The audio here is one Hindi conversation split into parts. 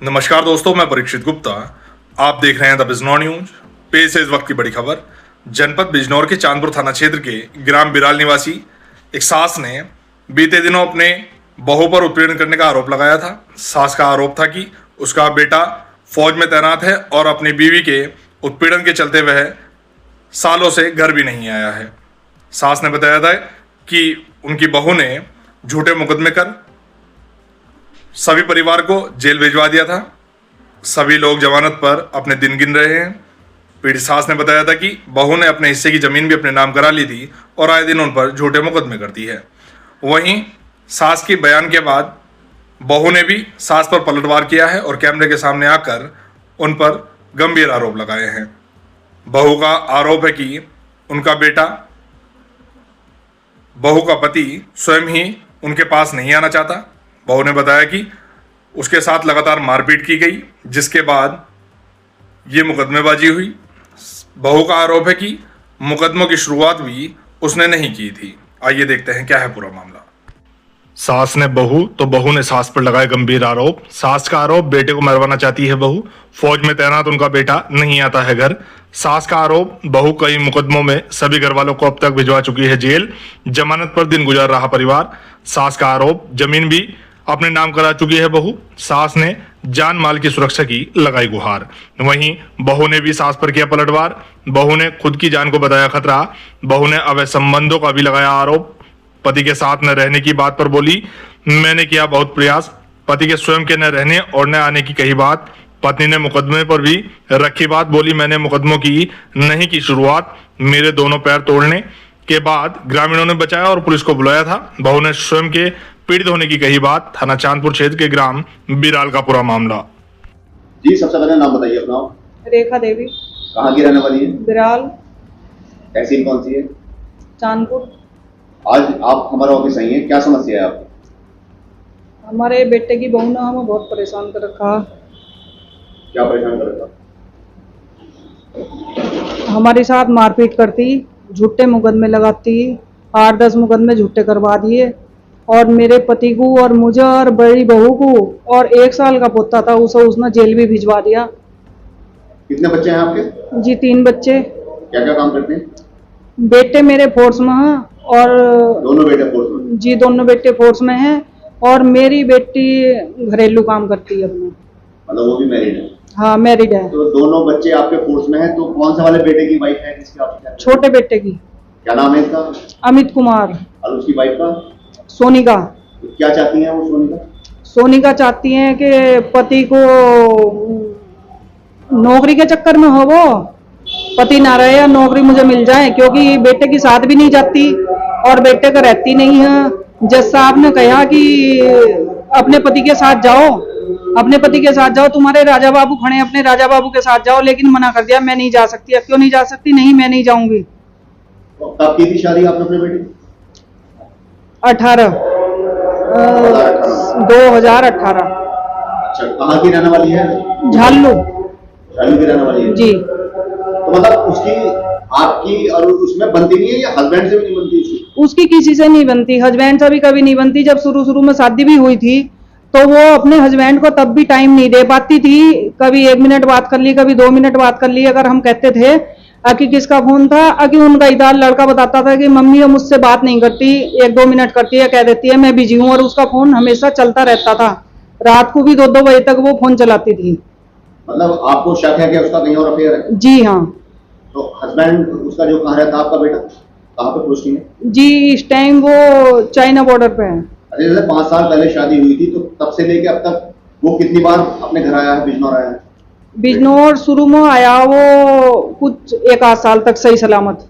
नमस्कार दोस्तों, मैं परीक्षित गुप्ता। आप देख रहे हैं द बिजनौर न्यूज। पेश है इस वक्त की बड़ी खबर। जनपद बिजनौर के चांदपुर थाना क्षेत्र के ग्राम बिराल निवासी एक सास ने बीते दिनों अपने बहू पर उत्पीड़न करने का आरोप लगाया था। सास का आरोप था कि उसका बेटा फौज में तैनात है और अपनी बीवी के उत्पीड़न के चलते वह सालों से घर भी नहीं आया है। सास ने बताया था कि उनकी बहू ने झूठे मुकदमे कर सभी परिवार को जेल भिजवा दिया था। सभी लोग जमानत पर अपने दिन गिन रहे हैं। पीड़ित सास ने बताया था कि बहू ने अपने हिस्से की जमीन भी अपने नाम करा ली थी और आए दिन उन पर झूठे मुकदमे करती है। वहीं सास के बयान के बाद बहू ने भी सास पर पलटवार किया है और कैमरे के सामने आकर उन पर गंभीर आरोप लगाए हैं। बहू का आरोप है कि उनका बेटा, बहू का पति स्वयं ही उनके पास नहीं आना चाहता। बहू ने बताया कि उसके साथ लगातार मारपीट की गई, जिसके बाद ये मुकदमेबाजी हुई। बहू का आरोप है कि मुकदमों की शुरुआत भी उसने नहीं की थी। आइए देखते हैं क्या है पूरा मामला। सास ने बहू तो बहू ने सास पर लगाए गंभीर आरोप। सास का आरोप, बेटे को मरवाना चाहती है बहू, फौज में तैनात उनका बेटा नहीं आता है घर। सास का आरोप, बहू कई मुकदमों में सभी घर वालों को अब तक भिजवा चुकी है जेल, जमानत पर दिन गुजार रहा परिवार। सास का आरोप, जमीन भी अपने नाम करा चुकी है बहू। सास ने जान माल की सुरक्षा की लगाई गुहार। वहीं बहू ने भी सास पर किया पलटवार। बहू ने खुद की जान को बताया खतरा। बहू ने अवैध संबंधों का भी लगाया आरोप। पति के साथ न रहने की बात पर बोली, मैंने किया बहुत प्रयास। पति के स्वयं के न रहने और न आने की कही बात। पत्नी ने मुकदमे पर भी रखी बात, बोली मैंने मुकदमों की नहीं की शुरुआत। मेरे दोनों पैर तोड़ने के बाद ग्रामीणों ने बचाया और पुलिस को बुलाया था। बहू ने स्वयं के पीड़ित होने की कही बात। थाना चांदपुर क्षेत्र के ग्राम बिराल का पूरा मामला। जी, सबसे पहले नाम बताइए अपना। रेखा देवी। कहाँ की रहने वाली है? बिराल। तहसील कौन सी है? चांदपुर। आज आप हमारे ऑफिस आई हैं, क्या समस्या है आपकी? हमारे बेटे की बहू ने हमें बहुत परेशान कर रखा। क्या परेशान कर रखा? हमारे साथ मारपीट करती, झूठे मुकदमे लगाती, 8-10 मुकदमे झूठे करवा दिए और मेरे पति को और मुझे और बड़ी बहू को और 1 साल का पोता था उसे उसने जेल भी भिजवा दिया। कितने बच्चे हैं आपके? जी 3 बच्चे। क्या क्या काम करते हैं? बेटे मेरे फोर्स में हैं और दोनों बेटे फोर्स में? जी दोनों बेटे फोर्स में हैं और मेरी बेटी घरेलू काम करती है अपना। मतलब वो भी मैरिड है? हाँ मैरिड है। तो दोनों बच्चे आपके फोर्स में हैं, तो कौन से वाले बेटे की वाइफ है जिसकी आप? छोटे बेटे की। क्या नाम है इसका? अमित कुमार। और उसकी वाइफ का? सोनिका। तो क्या चाहती हैं वो सोनिका? सोनिका चाहती हैं कि पति को नौकरी के चक्कर में हो, वो पति ना रहे या नौकरी मुझे मिल जाए, क्योंकि बेटे के साथ भी नहीं जाती और बेटे का रहती नहीं है। जज साहब ने कहा कि अपने पति के साथ जाओ, अपने पति के साथ जाओ, तुम्हारे राजा बाबू खड़े हैं, अपने राजा बाबू के साथ जाओ, लेकिन मना कर दिया, मैं नहीं जा सकती। क्यों नहीं जा सकती? नहीं मैं नहीं जाऊंगी। कब की थी शादी आपने अपने बेटे की? 2018। अच्छा, कहाँ की रहने वाली है? झालू। झालू की रहने वाली है जी। तो मतलब उसकी आपकी और उसमें बनती नहीं है या हस्बैंड से भी नहीं बनती उसकी किसी से नहीं बनती, हस्बैंड से भी कभी नहीं बनती। जब शुरू में शादी भी हुई थी तो वो अपने हस्बैंड को तब भी टाइम नहीं दे पाती थी। कभी 1 मिनट बात कर ली, कभी 2 मिनट बात कर ली। अगर हम कहते थे कि किसका फोन था, कि उनका इधर लड़का बताता था कि मम्मी वो मुझसे बात नहीं करती, 1-2 मिनट करती है, कह देती है मैं बिजी हूँ, और उसका फोन हमेशा चलता रहता था। रात को भी 2-2 बजे तक वो फोन चलाती थी। मतलब आपको शक है कि उसका कहीं और अफेयर है? जी हाँ। तो हस्बैंड उसका जो कहाँ रहता, आपका बेटा कहाँ पे पोस्टिंग है? जी इस टाइम वो चाइना बॉर्डर पे है। अरे जैसे 5 साल पहले शादी हुई थी, तो तब से लेके अब तक वो कितनी बार अपने घर आया है, बिजनौर आया है? बिजनौर शुरू में आया वो कुछ 1-8 साल तक सही सलामत।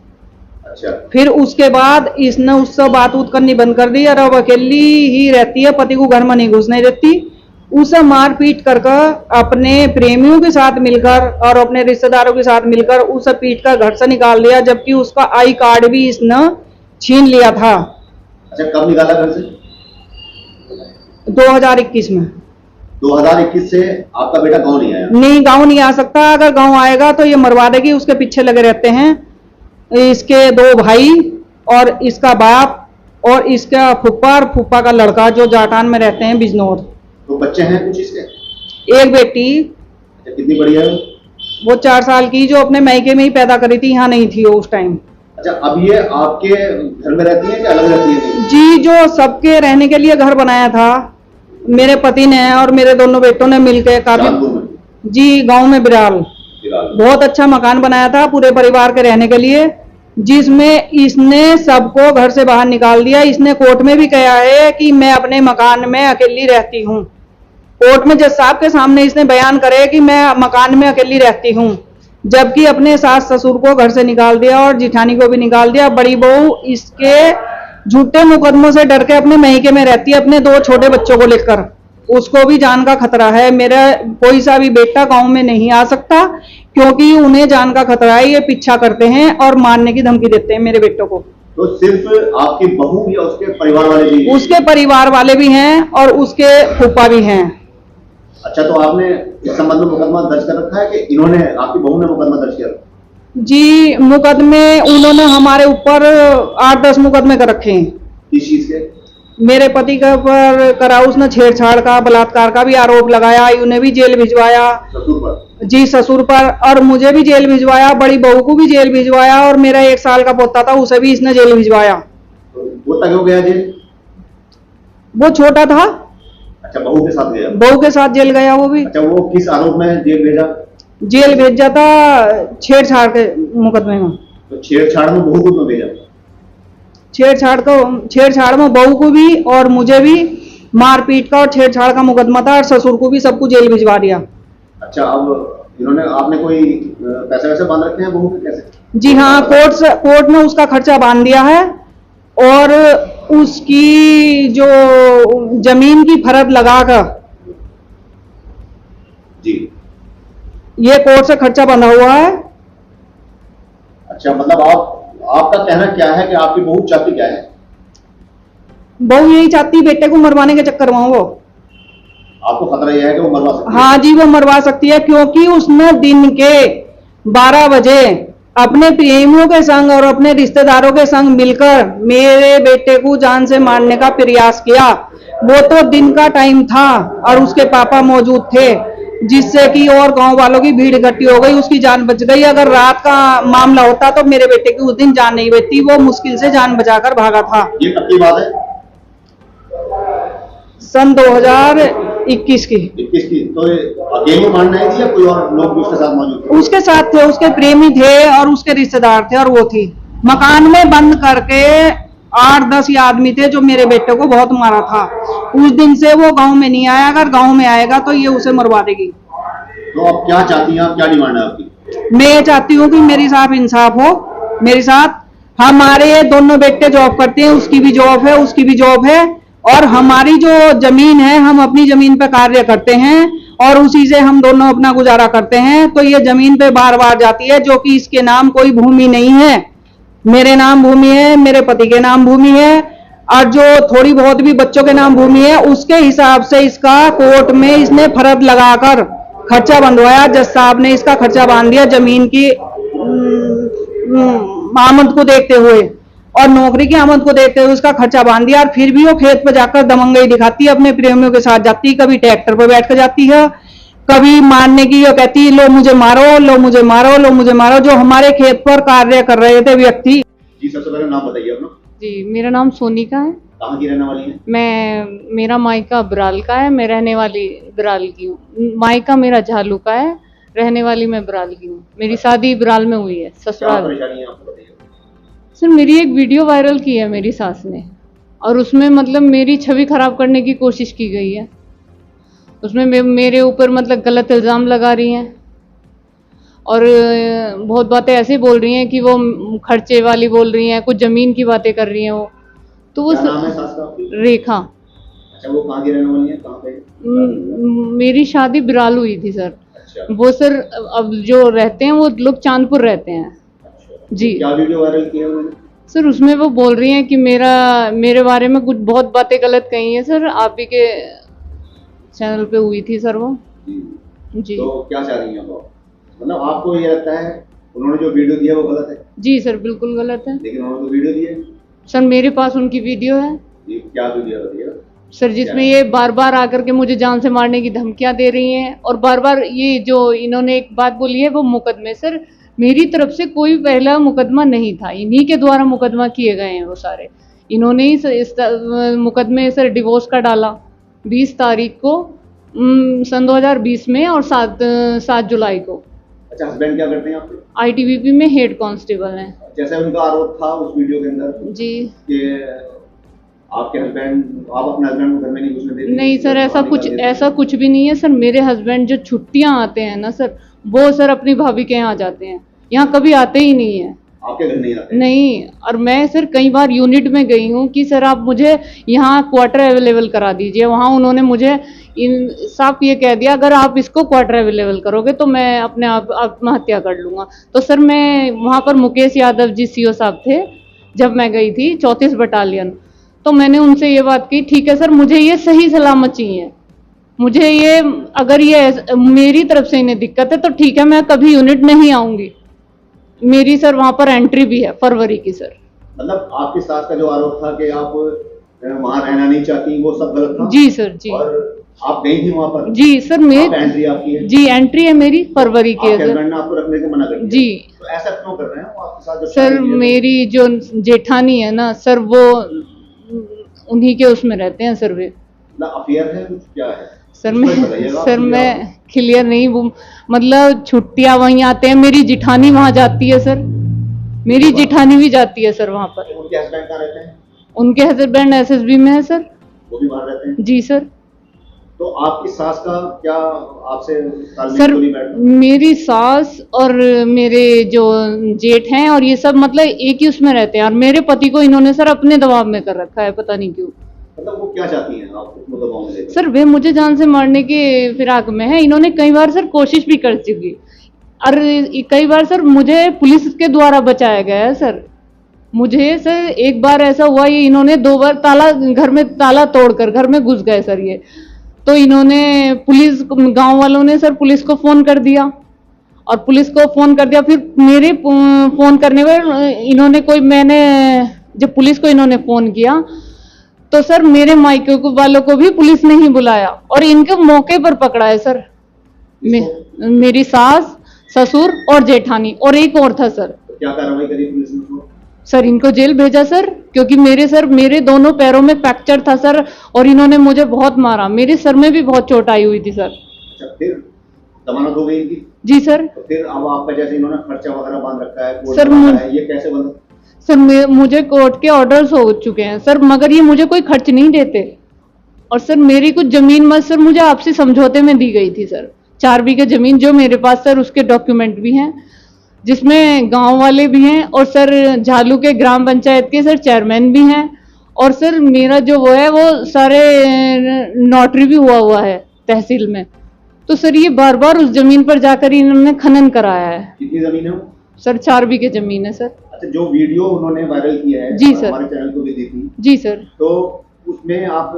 अच्छा। फिर उसके बाद इसने उससे बात उत करनी बंद कर दी और अब अकेली ही रहती है, पति को घर में नहीं घुसने देती। उसे मार पीट कर अपने प्रेमियों के साथ मिलकर और अपने रिश्तेदारों के साथ मिलकर उसे पीट कर घर से निकाल दिया, जबकि उसका आई कार्ड भी इसने छीन लिया था। अच्छा, कब निकाला घर से? 2021 में। 2021 से आपका बेटा गांव नहीं आया? नहीं, गांव नहीं आ सकता। अगर गांव आएगा तो ये मरवा देगी। उसके पीछे लगे रहते हैं इसके 2 भाई और इसका बाप और इसका फूफा और फूफा का लड़का, जो जाटान में रहते हैं बिजनौर। तो बच्चे हैं कुछ इसके? एक बेटी, अच्छा, कितनी बड़ी है वो? वो 4 साल की, जो अपने मायके में ही पैदा करी थी, यहाँ नहीं थी वो उस टाइम। अच्छा, अब ये आपके घर में रहती है कि अलग रहती है? जी, जो सबके रहने के लिए घर बनाया था मेरे पति ने और मेरे दोनों बेटों ने मिलकर, काफी, चांदपुर में? जी, गांव में बिराल, फिलहाल बहुत अच्छा मकान बनाया था पूरे परिवार के रहने के लिए, जिसमें इसने सबको घर से बाहर निकाल दिया। इसने कोर्ट में भी कहा है कि मैं अपने मकान में अकेली रहती हूँ। कोर्ट में जज साहब के सामने इसने बयान करे कि मैं मकान में अकेली रहती हूँ, जबकि अपने सास ससुर को घर से निकाल दिया और जिठानी को भी निकाल दिया। बड़ी बहू इसके झूठे मुकदमों से डर के अपने मैके में रहती है, अपने 2 छोटे बच्चों को लेकर। उसको भी जान का खतरा है। मेरा कोई सा भी बेटा गांव में नहीं आ सकता, क्योंकि उन्हें जान का खतरा है। ये पीछा करते हैं और मारने की धमकी देते हैं मेरे बेटों को। तो सिर्फ आपकी बहू या उसके परिवार वाले भी? उसके परिवार वाले भी हैं और उसके फूफा भी हैं। अच्छा, तो आपने इस संबंध में मुकदमा दर्ज कर रखा है कि इन्होंने, आपकी बहू ने मुकदमा दर्ज किया? जी, मुकदमे उन्होंने हमारे ऊपर 8-10 मुकदमे कर रखे हैं। किस चीज के? मेरे पति के ऊपर करा, उसने छेड़छाड़ का, बलात्कार का भी आरोप लगाया, उन्हें भी जेल भिजवाया। ससुर पर? जी, ससुर पर, और मुझे भी जेल भिजवाया, बड़ी बहू को भी जेल भिजवाया, और मेरा 1 साल का पोता था उसे भी इसने जेल भिजवाया। तो वो तक हो गया जेल? वो छोटा था। अच्छा, बहू के साथ गया? बहू के साथ जेल गया वो भी। अच्छा, वो किस आरोप में जेल भेजा? जेल भेजा था छेड़छाड़ के मुकदमे में। तो छेड़छाड़ में बहू को क्यों भेजा? छेड़छाड़ में बहू को भी और मुझे भी मारपीट का और छेड़छाड़ का मुकदमा था, और ससुर को भी सबको जेल भिजवा दिया। अच्छा, अब इन्होंने, आपने कोई पैसे वैसे बांध रखे हैं बहू के? कैसे? जी हाँ, कोर्ट में उसका खर्चा बांध दिया है, और उसकी जो जमीन की फरद लगाकर, जी, ये कोर्ट से खर्चा बंधा हुआ है। अच्छा, मतलब आपका कहना क्या है कि आपकी बहू चाहती क्या है? बहू यही चाहती, बेटे को मरवाने के चक्कर में वो। आपको खतरा यह है कि वो मरवा सकती है? हाँ जी, वो मरवा सकती है, क्योंकि उसने दिन के 12 बजे अपने प्रेमियों के संग और अपने रिश्तेदारों के संग मिलकर मेरे बेटे को जान से मारने का प्रयास किया। वो तो दिन का टाइम था और उसके पापा मौजूद थे, जिससे कि और गांव वालों की भीड़ इकट्ठी हो गई, उसकी जान बच गई। अगर रात का मामला होता तो मेरे बेटे की उस दिन जान नहीं बचती। वो मुश्किल से जान बचाकर भागा था। ये कब की बात है? सन 2021 की। 21 की? तो अकेले मारना है या कोई और लोग भी उसके साथ मौजूद थे? उसके साथ थे, उसके प्रेमी थे और उसके रिश्तेदार थे, और वो थी। मकान में बंद करके 8-10 ही आदमी थे जो मेरे बेटे को बहुत मारा था। उस दिन से वो गांव में नहीं आया। अगर गांव में आएगा तो ये उसे मरवा देगी। तो आप क्या चाहती हैं? आप क्या डिमांड है आपकी? मैं ये चाहती हूँ कि मेरे साथ इंसाफ हो। मेरे साथ हमारे दोनों बेटे जॉब करते हैं, उसकी भी जॉब है, उसकी भी जॉब है, और हमारी जो जमीन है, हम अपनी जमीन पे कार्य करते हैं और उसी से हम दोनों अपना गुजारा करते हैं। तो ये जमीन पे बार बार जाती है, जो कि इसके नाम कोई भूमि नहीं है। मेरे नाम भूमि है, मेरे पति के नाम भूमि है, और जो थोड़ी बहुत भी बच्चों के नाम भूमि है, उसके हिसाब से इसका कोर्ट में इसने फर्द लगाकर खर्चा बंधवाया। जज साहब ने इसका खर्चा बांध दिया जमीन की आमद को देखते हुए और नौकरी की आमद को देखते हुए उसका खर्चा बांध दिया। और फिर भी वो खेत पर जाकर दमंगई दिखाती है, अपने प्रेमियों के साथ जाती है, कभी ट्रैक्टर पर बैठ कर जाती है, कभी मारने की ये कहती है, लो मुझे मारो, लो मुझे मारो, लो मुझे मारो। जो हमारे खेत पर कार्य कर रहे थे व्यक्ति। जी, सबसे पहले नाम बताइए अपना। जी, मेरा नाम सोनिका है। कहाँ की रहने वाली है? मेरा मायका बिराल का है, मैं रहने वाली बिराल की हूँ। मायका मेरा झालू का है, रहने वाली मैं बिराल की हूँ। मेरी शादी बिराल में हुई है, क्या ससुराल। परेशानी है आपको बताइए? सर, मेरी एक वीडियो वायरल की है मेरी सास ने, और उसमें मतलब मेरी छवि खराब करने की कोशिश की गई है। उसमें मेरे ऊपर मतलब गलत इल्ज़ाम लगा रही हैं, और बहुत बातें ऐसे बोल रही हैं कि वो खर्चे वाली बोल रही हैं, कुछ ज़मीन की बातें कर रही हैं वो। तो वो क्या नाम है सास का आपकी? रेखा। अच्छा, वो कहाँ की रहने वाली है? कहाँ पे? मेरी शादी बिराल हुई थी सर। अच्छा। वो सर अब जो रहते हैं वो लोग चांदपुर रहते हैं। अच्छा। जी। क्या वीडियो वायरल किया उन्होंने? सर, उसमें वो बोल रही हैं कि मेरे बारे में कुछ बहुत बातें गलत कही हैं सर। आप ही के चैनल पे हुई थी सर वो। जी। तो क्या चाह रही हैं आप? मतलब आपको ये लगता है उन्होंने जो वीडियो दिया वो गलत है? जी सर, बिल्कुल गलत है। लेकिन उन्होंने तो वीडियो दी है। सर, मेरे पास उनकी वीडियो है। जी, क्या वीडियो बताइए? सर जिसमें ये बार बार आकर के मुझे जान से मारने की धमकियां दे रही हैं और बार बार ये जो इन्होंने एक बात बोली है वो मुकदमे, सर मेरी तरफ से कोई पहला मुकदमा नहीं था, इन्हीं के द्वारा मुकदमा किए गए हैं वो सारे। इन्होंने ही इस मुकदमे सर डिवोर्स का डाला 20 तारीख को सन 2020 में और 7 जुलाई को। अच्छा, हस्बैंड क्या करते हैं आपके? ITBP में हेड कांस्टेबल हैं। जैसे उनका आरोप था उस वीडियो के अंदर जी कि आपके हस्बैंड, आप अपने हस्बैंड को घर में नहीं घुसने देते? नहीं सर, ऐसा कुछ भी नहीं है सर। मेरे हस्बैंड जो छुट्टियां आते हैं ना सर, वो सर अपनी भाभी के यहाँ जाते हैं, यहाँ कभी आते ही नहीं है। आपके घर नहीं आते? नहीं, और मैं सर कई बार यूनिट में गई हूँ कि सर आप मुझे यहाँ क्वार्टर अवेलेबल करा दीजिए। वहाँ उन्होंने मुझे साफ ये कह दिया अगर आप इसको क्वार्टर अवेलेबल करोगे तो मैं अपने आप आत्महत्या कर लूँगा। तो सर मैं वहाँ पर मुकेश यादव जी CO साहब थे जब मैं गई थी 34 बटालियन, तो मैंने उनसे ये बात की, ठीक है सर मुझे ये सही सलामत चाहिए, मुझे ये अगर ये मेरी तरफ से इन्हें दिक्कत है तो ठीक है मैं कभी यूनिट नहीं आऊँगी। मेरी सर वहाँ पर एंट्री भी है फरवरी की सर। मतलब आपकी सास का जो आरोप था कि आप वहाँ रहना नहीं चाहती, वो सब गलत था? जी सर जी। और आप गई थी वहाँ पर? जी सर, एंट्री आपकी है? जी एंट्री है मेरी फरवरी की है सर। हस्बैंड ने आपको रखने से मना कर दिया? जी। तो ऐसा क्यों कर रहे हैं वो आपके साथ? जो सर मेरी जो जेठानी है ना सर, वो उन्हीं के उसमें रहते हैं सर। वे अफेयर है कुछ, क्या है सर मैं क्लियर नहीं, वो मतलब छुट्टियां वहीं आते हैं, मेरी जिठानी वहां जाती है सर, मेरी जिठानी भी जाती है सर वहां पर। उनके हस्बैंड कहाँ रहते हैं? उनके हस्बैंड SSB में है सर। वो भी बाहर रहते हैं? जी सर। तो आपकी सास का क्या आपसे सर मेरी सास और मेरे जो जेठ हैं और ये सब मतलब एक ही उसमें रहते हैं, और मेरे पति को इन्होंने सर अपने दबाव में कर रखा है, पता नहीं क्यों। मतलब वो क्या चाहती हैं आपको दबाव में लेकर? सर वे मुझे जान से मारने के फिराक में है। इन्होंने कई बार सर कोशिश भी कर चुकी, और कई बार सर मुझे पुलिस के द्वारा बचाया गया है सर। मुझे सर एक बार ऐसा हुआ, ये इन्होंने 2 बार घर में ताला तोड़कर घर में घुस गए सर ये। तो इन्होंने पुलिस, गांव वालों ने सर पुलिस को फोन कर दिया, और पुलिस को फोन कर दिया, फिर मेरे फोन करने पर इन्होंने मैंने जब पुलिस को इन्होंने फोन किया तो सर मेरे मायके वालों को भी पुलिस ने ही बुलाया और इनके मौके पर पकड़ा है सर। मेरी सास, ससुर और जेठानी और एक और था सर। तो क्या कार्रवाई करी पुलिस ने? सर इनको जेल भेजा सर, क्योंकि मेरे दोनों पैरों में फ्रैक्चर था सर, और इन्होंने मुझे बहुत मारा, मेरे सर में भी बहुत चोट आई हुई थी सर। अच्छा, फिर जमानत हो गई इनकी? जी सर। तो फिर अब आपका जैसे इन्होंने खर्चा वगैरह बांध रखा है, कोर्ट सर है, ये कैसे बंद? सर मुझे कोर्ट के ऑर्डर्स हो चुके हैं सर, मगर ये मुझे कोई खर्च नहीं देते। और सर मेरी कुछ जमीन मत सर मुझे आपसी समझौते में दी गई थी सर, 4 बीघे जमीन जो मेरे पास सर, उसके डॉक्यूमेंट भी हैं, जिसमें गांव वाले भी हैं, और सर झालू के ग्राम पंचायत के सर चेयरमैन भी हैं, और सर मेरा जो वो है वो सारे नोटरी भी हुआ है तहसील में। तो सर ये बार बार उस जमीन पर जाकर इन्होंने खनन कराया है। कितनी जमीन है? सर 4 बीघे जमीन है सर। अच्छा, जो वीडियो उन्होंने वायरल किया है, जी सर, हमारे चैनल को भी दी थी। जी सर। तो उसमें आप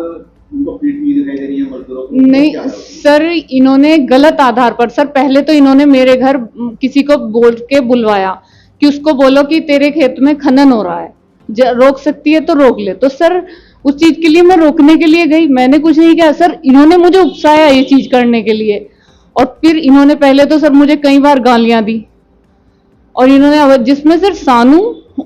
उनको पीट भी दिखाई दे रही है मजदूरों को? नहीं सर, इन्होंने गलत आधार पर सर, पहले तो इन्होंने मेरे घर किसी को बोल के बुलवाया कि उसको बोलो कि तेरे खेत में खनन हो रहा है, रोक सकती है तो रोक ले। तो सर उस चीज के लिए मैं रोकने के लिए गई, मैंने कुछ नहीं किया सर, इन्होंने मुझे उकसाया ये चीज करने के लिए। और फिर इन्होंने पहले तो सर मुझे कई बार गालियां दी, और इन्होंने जिसमें सर सानू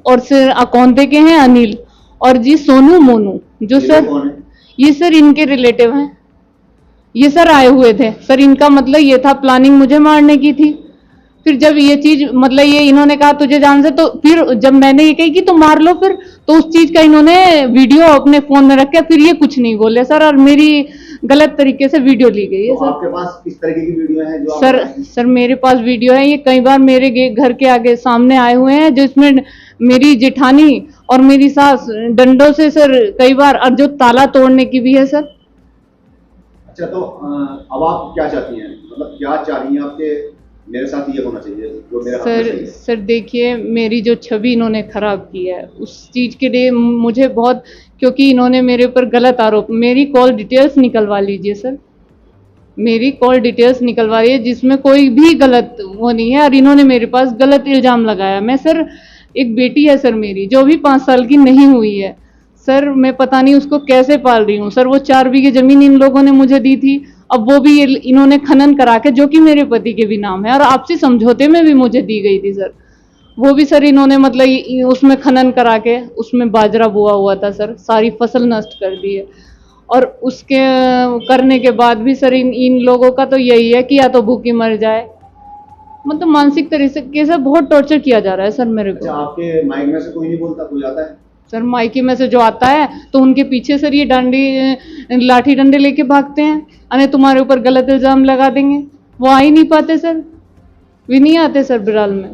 और सर अकौंते के हैं अनिल, और जी सोनू मोनू, जो सर ये सर इनके रिलेटिव हैं, ये सर आए हुए थे सर। इनका मतलब ये था प्लानिंग मुझे मारने की थी। फिर जब ये चीज मतलब ये इन्होंने कहा तुझे जान से, तो फिर जब मैंने ये कही कि तुम मार लो फिर, तो उस चीज का इन्होंने वीडियो अपने फोन में रखा, फिर ये कुछ नहीं बोले सर, और मेरी गलत तरीके से वीडियो ली गई है तो सर। आपके पास किस तरीके की वीडियो है जो सर मेरे पास वीडियो है, ये कई बार मेरे घर के आगे सामने आए हुए हैं, जिसमें मेरी जेठानी और मेरी सास डंडों से सर कई बार, और जो ताला तोड़ने की भी है सर। अच्छा, तो अब आप क्या चाहती हैं? मतलब क्या चाह रही हैं आपके मेरे साथ ये होना चाहिए जो मेरे हाथ में चाहिए? सर देखिए, मेरी जो छवि इन्होंने खराब की है उस चीज के लिए मुझे बहुत, क्योंकि इन्होंने मेरे ऊपर गलत आरोप, मेरी कॉल डिटेल्स निकलवा लीजिए सर, मेरी कॉल डिटेल्स निकलवा रही है जिसमें कोई भी गलत वो नहीं है, और इन्होंने मेरे पास गलत इल्जाम लगाया। मैं सर एक बेटी है सर मेरी, जो भी 5 साल की नहीं हुई है सर मैं पता नहीं उसको कैसे पाल रही हूँ सर। वो 4 बीघे जमीन इन लोगों ने मुझे दी थी, अब वो भी इन्होंने खनन करा के, जो कि मेरे पति के भी नाम है और आपसी समझौते में भी मुझे दी गई थी सर, वो भी सर इन्होंने मतलब उसमें खनन करा के उसमें बाजरा बोआ हुआ था सर, सारी फसल नष्ट कर दी है। और उसके करने के बाद भी सर इन लोगों का तो यही है कि या तो भूखी मर जाए, मतलब मानसिक तरीके से बहुत टॉर्चर किया जा रहा है सर मेरे अच्छा, को। आपके माइक में से कोई नहीं बोलता, कोई आता है? सर मायके में से जो आता है तो उनके पीछे सर ये लाठी डंडे लेके भागते हैं, अरे तुम्हारे ऊपर गलत इल्जाम लगा देंगे। वो आ ही नहीं पाते सर, वे नहीं आते सर बिराल में।